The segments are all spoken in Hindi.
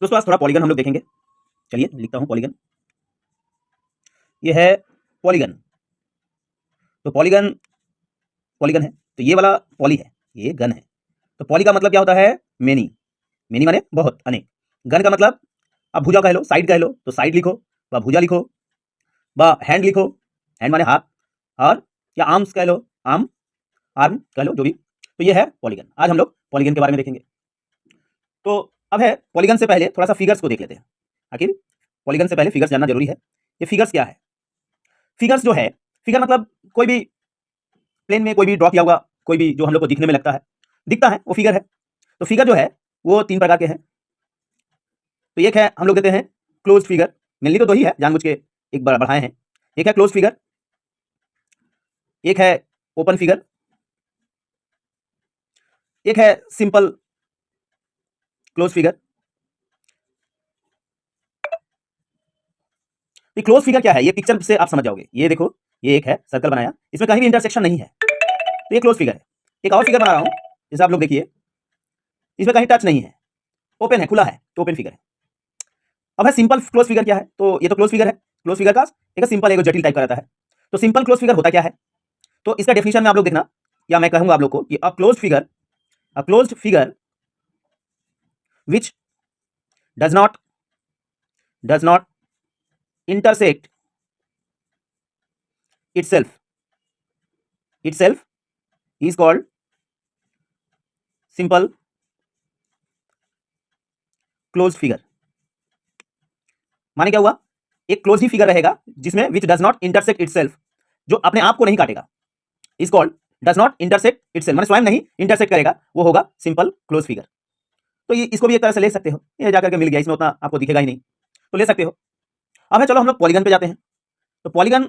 दोस्तों आज थोड़ा पॉलीगन हम लोग देखेंगे। चलिए लिखता हूं पॉलीगन। ये है पॉलीगन। तो पॉलीगन पॉलीगन है, तो ये वाला पॉली है, ये गन है। तो पॉली का मतलब क्या होता है? मेनी। मेनी माने बहुत, अनेक। गन का मतलब आप भुजा कह लो, साइड कह लो, तो साइड लिखो, व भुजा लिखो, व हैंड लिखो, हैंड माने हाथ, और या आर्म्स कह लो, आर्म, आर्म कह लो, जो भी। तो ये है पॉलीगन। आज हम लोग पॉलीगन के बारे में देखेंगे। तो अब है पॉलीगन से पहले थोड़ा सा फिगर्स को देख लेते हैं। आखिर पॉलीगन से पहले फिगर्स जानना जरूरी है। ये फिगर्स क्या है? फिगर्स जो है, फिगर मतलब कोई भी प्लेन में कोई भी ड्रॉ किया हुआ, कोई भी जो हम लोग को दिखने में लगता है, दिखता है, वो फिगर है। तो फिगर जो है वो तीन प्रकार के हैं। तो एक है हम लोग देते हैं क्लोज्ड फिगर, मेनली तो दो ही है, जानबूझ के एक बार बढ़ाए हैं। एक है क्लोज्ड फिगर, एक है ओपन फिगर, एक है सिंपल क्लोज फिगर। ये क्लोज फिगर क्या है, ये पिक्चर से आप समझ जाओगे। ये देखो, ये एक है सर्कल बनाया, इसमें कहीं भी इंटरसेक्शन नहीं है, तो ये क्लोज फिगर है। एक और फिगर बना रहा हूं, जैसे आप लोग देखिए, इसमें कहीं टच नहीं है, ओपन है, खुला है, तो ओपन फिगर है। अब है सिंपल क्लोज फिगर क्या है? तो ये तो क्लोज फिगर है। क्लोज फिगर का एक सिंपल एक जटिल टाइप का रहता है। तो सिंपल क्लोज फिगर होता क्या है? तो इसका डेफिनेशन में आप लोग देखना, या मैं कहूंगा आप लोग को कि a closed figure which does not intersect itself is called simple closed figure। माने क्या हुआ? एक क्लोज ही फिगर रहेगा जिसमें which does not intersect itself, जो अपने आप को नहीं काटेगा, is called does not intersect itself, माने स्वयं नहीं इंटरसेक्ट करेगा, वो होगा सिंपल क्लोज फिगर। तो ये इसको भी एक तरह से ले सकते हो, ये जाकर के मिल गया, इसमें उतना आपको दिखेगा ही नहीं, तो ले सकते हो। अब है, चलो हम लोग पॉलीगन पे जाते हैं। तो पॉलीगन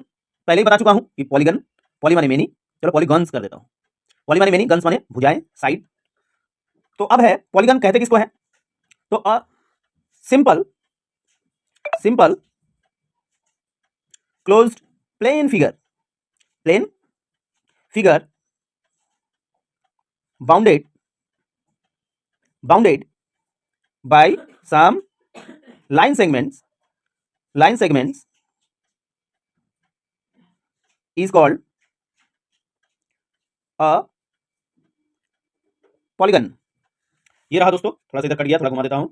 पहले ही बता चुका हूं कि पॉलीगन, पॉली माने मेनी, चलो पॉलीगन्स कर देता हूं। पॉली माने मेनी, गन्स माने भुजाएं, साइड। तो अब है पॉलीगन कहते किसको है? तो simple simple closed plane figure bounded by some line segments is called a polygon। ये रहा दोस्तों, थोड़ा सा इधर कट गया, थोड़ा घुमा देता हूं।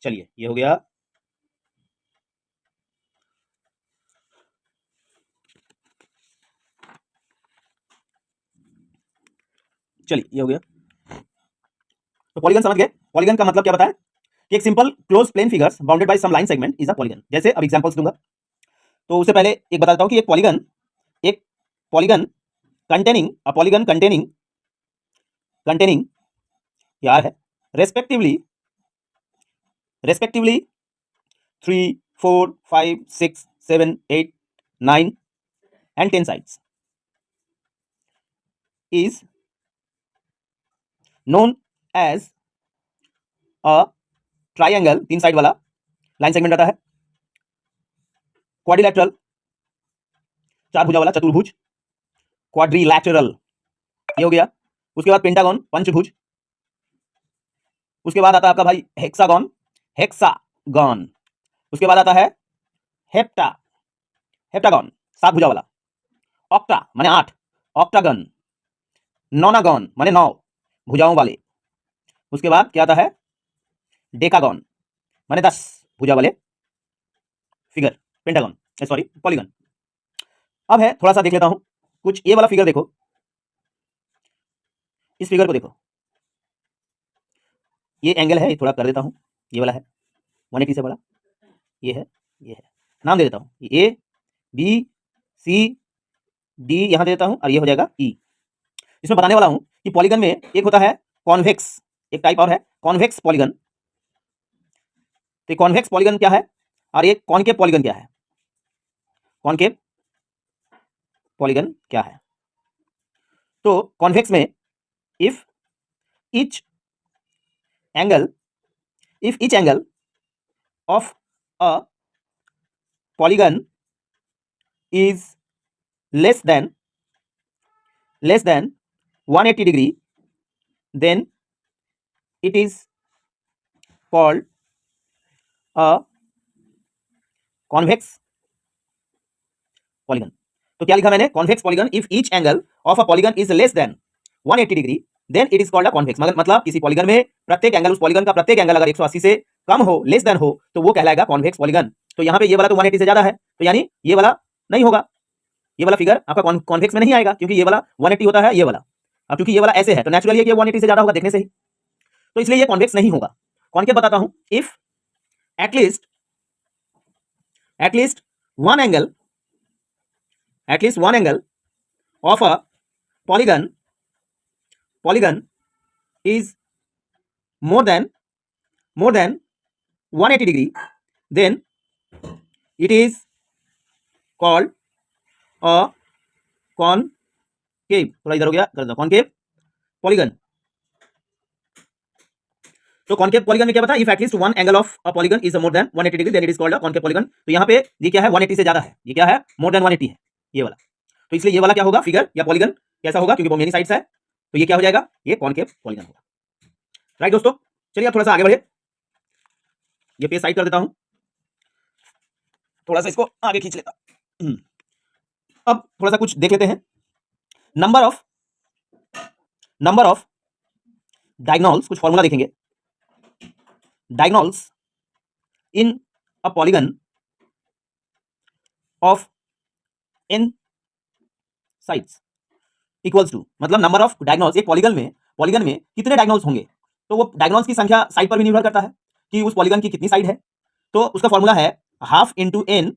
चलिए, ये हो गया। चलिए, ये हो गया। तो पॉलीगन समझ गए। पॉलीगन का मतलब क्या बताएं? कि एक simple close plane figures bounded by some line segment is a polygon. जैसे अब एग्जांपल्स दूंगा, तो उससे पहले एक बता देता हूं कि एक पॉलीगन कंटेनिंग यार है respectively 3, 4, 5, 6, 7, 8, 9 and 10 sides is known as a triangle. तीन साइड वाला लाइन सेगमेंट रहता है। क्वाड्रिलैटरल, चार भुजा वाला चतुर्भुज, क्वाड्रिलैटरल, ये हो गया। उसके बाद पेंटागन, पंचभुज। उसके बाद आता है आपका भाई हेक्सागन। उसके बाद आता है हेप्टागन, सात भुजा वाला। ऑक्टा माने आठ, ऑक्टागन। नोनागन माने नौ भुजाओं वाले। उसके बाद क्या आता है? डेकागन माने 10 भुजा वाले फिगर, पेंटागन, सॉरी पॉलीगन। अब है, थोड़ा सा देख लेता हूं कुछ। ये वाला फिगर देखो, इस फिगर को देखो, ये एंगल है, ये थोड़ा कर देता हूं, ये वाला है 180 से बड़ा, ये है, ये है। नाम दे देता हूं, ए बी सी डी यहां दे देता हूं, और ये हो जाएगा ई। इसमें बताने वाला हूं कि पॉलीगन में एक होता है कॉन्वेक्स, एक टाइप और है कॉन्वेक्स पॉलीगन। तो कॉन्वेक्स पॉलीगन क्या है और ये कॉनकेव पॉलीगन क्या है? कॉनकेव पॉलीगन क्या है? तो कॉन्वेक्स में if each angle of a polygon is less than 180 degree, then it is called a convex polygon. तो क्या लिखा मैंने, convex polygon if each angle of a polygon is less than 180 degree then it is called a convex. मतलब किसी पॉलीगन में प्रत्येक एंगल, उस पॉलीगन का प्रत्येक एंगल अगर 180 से कम हो, लेस देन हो, तो वो कहलाएगा कॉन्वेक्स पॉलीगन। तो यहाँ पे ये वाला तो 180 से ज्यादा है, तो यानी ये वाला नहीं होगा, ये वाला फिगर आपका कॉन्वेक्स में नहीं आएगा, क्योंकि ये वाला 180 होता है, ये वाला। अब क्योंकि ये वाला ऐसे है तो नेचुरली ये 180 से ज्यादा होगा देखने से ही, तो इसलिए ये कॉन्वेक्स नहीं होगा। कॉन्केव बताता हूं, if at least one angle of a polygon is more than 180 degree, then it is called a concave। थोड़ा इधर हो गया, कर दो, कॉन्केव पॉलीगन। तो कॉन्केव पॉलीगन में क्या बता, if at least one angle of a polygon is more than 180 degree then it is called a concave polygon. तो यहाँ पे ये क्या है, 180 से ज्यादा है, ये क्या है, मोर देन 180 है ये वाला। तो इसलिए ये वाला क्या होगा, फिगर या पॉलीगन कैसा होगा, क्योंकि वो मेनी साइड्स है, तो ये क्या हो जाएगा, ये कॉन्केव पॉलीगन होगा। राइट दोस्तों, चलिए अब थोड़ा सा आगे बढ़े, ये पेज साइड कर देता हूं, थोड़ा सा इसको आगे खींच लेता। अब थोड़ा सा कुछ देख लेते हैं। नंबर ऑफ डायगोनल्स, कुछ फॉर्मूला देखेंगे। Diagonals in a polygon of n sides equals to, मतलब नंबर ऑफ डायगोनल्स, एक पॉलीगन में कितने डायगोनल्स होंगे, तो वो डायगोनल्स की संख्या साइड पर भी निर्भर करता है कि उस पॉलीगन की कितनी साइड है। तो उसका फॉर्मूला है हाफ इंटू n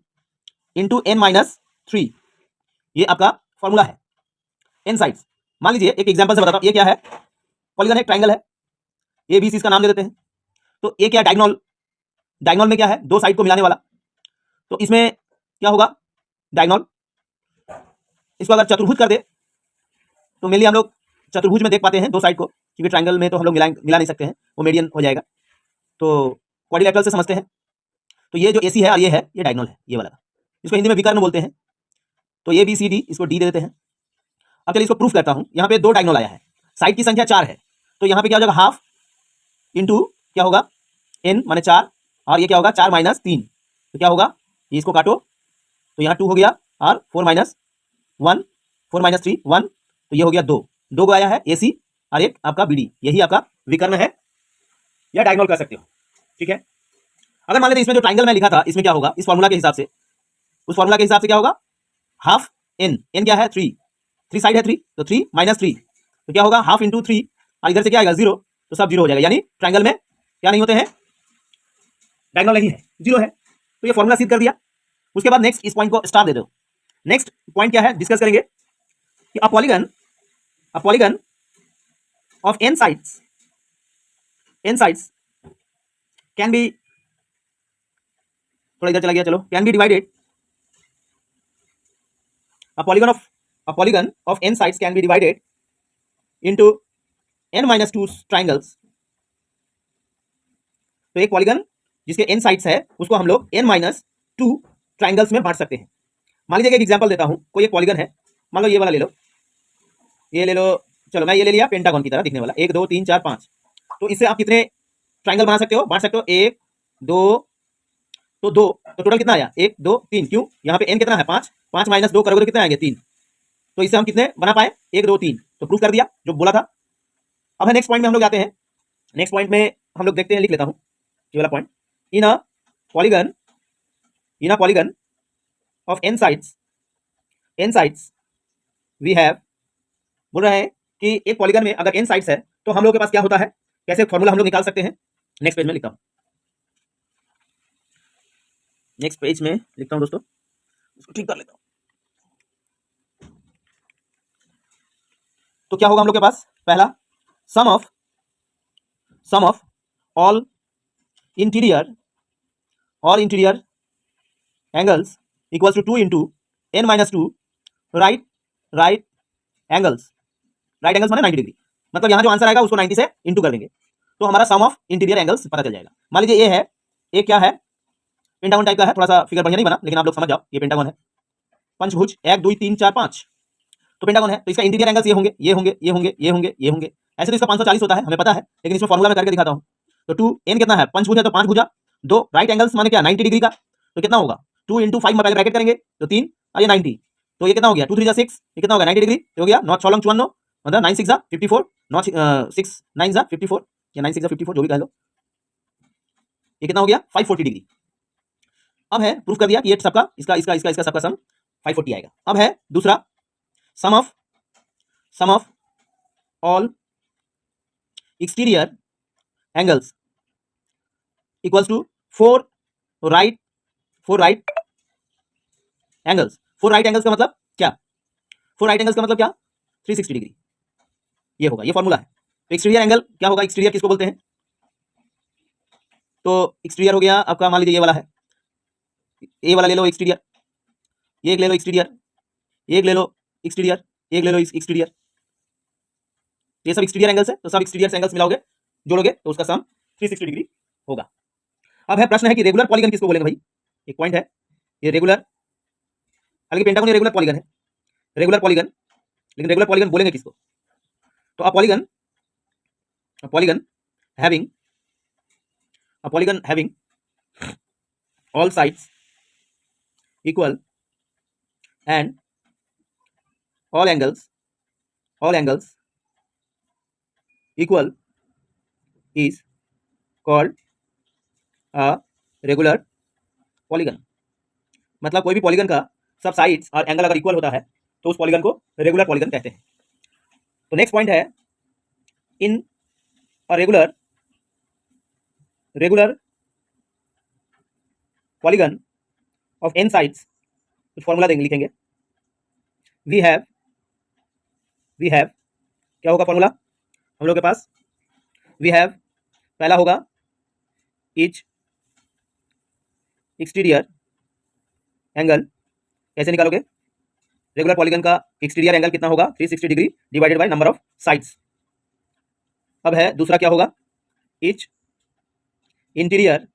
माइनस 3, ये आपका फॉर्मूला है, n साइड्स। मान लीजिए एक एग्जांपल से बताता हूं, ये क्या है, पॉलीगन है, ट्रायंगल है, ए बी सी इसका नाम दे देते हैं। तो ये क्या, डायगोनल में क्या है, दो साइड को मिलाने वाला। तो इसमें क्या होगा, डायगोनल, इसको अगर चतुर्भुज कर दे तो मेनली हम लोग चतुर्भुज में देख पाते हैं दो साइड को, क्योंकि ट्रायंगल में तो हम लोग मिला नहीं सकते हैं, वो मीडियन हो जाएगा। तो क्वाड्रिलेटरल से समझते हैं। तो ये जो AC है और ये है, ये डायगोनल है, ये वाला, इसको हिंदी में विकर्ण बोलते हैं। तो ए बी सी डी, इसको डी दे देते हैं। अब चलिए इसको प्रूफ करता हूं, यहाँ पे दो डायगोनल आया है, साइड की संख्या 4 है, तो यहाँ पे क्या हो जाएगा, हाफ इंटू क्या होगा, n माने 4, और ये क्या होगा, 4 माइनस 3, तो क्या होगा, ये इसको काटो तो यहाँ 2 हो गया, और 4 माइनस 1, 4 माइनस 3 1, तो ये हो गया 2 को आया है AC, और एक आपका BD, यही आपका विकर्ण है या डायगोनल कर सकते हो। ठीक है, अगर मान लेते इसमें जो ट्रायंगल मैं लिखा था, इसमें क्या होगा, इस फॉर्मूला के हिसाब से, उस फॉर्मूला के हिसाब से क्या होगा, हाफ n क्या है, 3 साइड है 3, तो 3 माइनस 3, तो क्या होगा, हाफ इंटू 3, और इधर से क्या आएगा, 0, तो सब 0 हो जाएगा, यानी ट्रायंगल में क्या नहीं होते हैं, डायगोनल नहीं है, 0 है। तो ये फॉर्मूला सिद्ध कर दिया। उसके बाद नेक्स्ट इस पॉइंट को स्टार दे दो। नेक्स्ट पॉइंट क्या है, डिस्कस करेंगे कि अ polygon of n sides can be, थोड़ा इधर चला गया, चलो, can be divided, a polygon of n sides can be divided into n minus 2 triangles. तो एक पॉलीगन जिसके n साइड्स है उसको हम लोग n माइनस 2 ट्रायंगल्स में बांट सकते हैं। मान लीजिए एक एग्जांपल देता हूं, कोई एक पॉलीगन है, मान लो ये वाला ले लो, ये ले लो, चलो मैं ये ले लिया पेंटागन की तरह दिखने वाला, 1 2 3 4 5। तो इससे आप कितने ट्रायंगल बना सकते हो, बांट सकते हो, 1 2, तो 2, तो टोटल कितना आया, 1 2 3, क्यों, यहाँ पे n कितना है, 5, 5 माइनस 2 करोगे तो कितने आएंगे, 3, तो इससे हम कितने बना पाए, 1 2 3, तो प्रूफ कर दिया जो बोला था। अब है नेक्स्ट पॉइंट में हम लोग जाते हैं। नेक्स्ट पॉइंट में हम लोग देखते हैं, लिख लेता हूँ ये वाला point, in a polygon of n sides we have, बोल रहे हैं कि एक पॉलीगन में अगर n साइड्स है तो हम लोग के पास क्या होता है, कैसे फॉर्मूला हम लोग निकाल सकते हैं। नेक्स्ट पेज में लिखता हूं, दोस्तों, इसको ठीक कर लेता हूं। तो क्या होगा हम लोग के पास, पहला, sum of all interior angles equals to 2 into n minus 2 right angles माने 90 डिग्री, मतलब यहाँ जो आंसर आएगा उसको 90 से इंटू कर देंगे, तो हमारा सम ऑफ इंटीरियर एंगल्स पता चल जाएगा। मान लीजिए ये है, एक क्या है, पेंटागन टाइप का है, थोड़ा सा फिगर बढ़िया नहीं बना, लेकिन आप लोग समझ जाओ, ये पेंटागन है, पंचभुज 1 2 3 4 5, तो पेंटागन है, तो इसका इंटीरियर एंगल्स ये होंगे, ऐसे तो इसका 540 होता है, हमें पता है, लेकिन इसमें फॉर्मूला में करके दिखाता हूँ। तो 2 n कितना है, पंचभुज है तो 5 भुजा, दो राइट एंगल्स माने क्या 90 डिग्री का, तो कितना होगा 2 × 5 में पहले ब्रैकेट करेंगे तो 3 और ये 90, तो ये कितना हो गया 2 3 जा 6, ये कितना हो गया 90 डिग्री, ये हो गया 9 6 54 मतलब 9 6 जा 54, 9 6 9 जा 54 या 9 6 जा 54 जो भी कह लो, ये कितना हो गया 540 डिग्री। अब है प्रूफ कर दिया कि ये सबका इसका सबका सम 540 आएगा। अब है दूसरा sum of all exterior angles equals to 4 right angles. 4 right angles का मतलब क्या, 4 राइट एंगल्स का मतलब क्या 360 डिग्री, ये होगा, ये फॉर्मूला है। तो एक्सटीरियर एंगल क्या होगा, एक्सटीरियर किसको बोलते हैं, तो एक्सटीरियर हो गया आपका, मान लीजिए ये वाला है, ये वाला ले लो एक्सटीरियर, ये एक ले लो एक्सटीरियर, एक ले लो एक्सटीरियर, एक ले लो एक्सटीरियर, ये सब एक्सटीरियर एंगल्स है। तो सब एक्सटीरियर एंगल्स मिलाओगे जोड़ोगे तो उसका सम 360 डिग्री होगा। अब है प्रश्न है कि रेगुलर पॉलीगन किसको बोलेंगे भाई, एक पॉइंट है ये रेगुलर, हालांकि पेंटागन ये रेगुलर पॉलीगन है, रेगुलर पॉलीगन, लेकिन रेगुलर पॉलीगन बोलेंगे किसको, तो a polygon having all sides equal and all angles equal is called a regular polygon। मतलब कोई भी पॉलीगन का सब साइड्स और एंगल अगर इक्वल होता है तो उस पॉलीगन को रेगुलर पॉलीगन कहते हैं। तो नेक्स्ट पॉइंट है in a regular polygon of n sides, कुछ फॉर्मूला देंगे लिखेंगे, वी हैव क्या होगा फॉर्मूला हम लोग के पास, वी हैव पहला होगा ईच एक्सटीरियर एंगल, कैसे निकालोगे, रेगुलर पॉलीगन का एक्सटीरियर एंगल कितना होगा 360 degree divided by number of sides. अब है दूसरा क्या होगा, each interior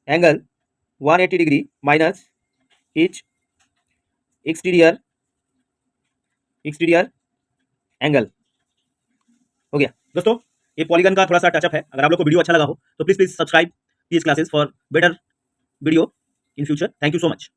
angle 180 degree minus each exterior angle, हो गया दोस्तों। ये पॉलीगन का थोड़ा सा टचअप है। अगर आप लोग को वीडियो अच्छा लगा हो तो please subscribe these classes for better video in future. Thank you so much.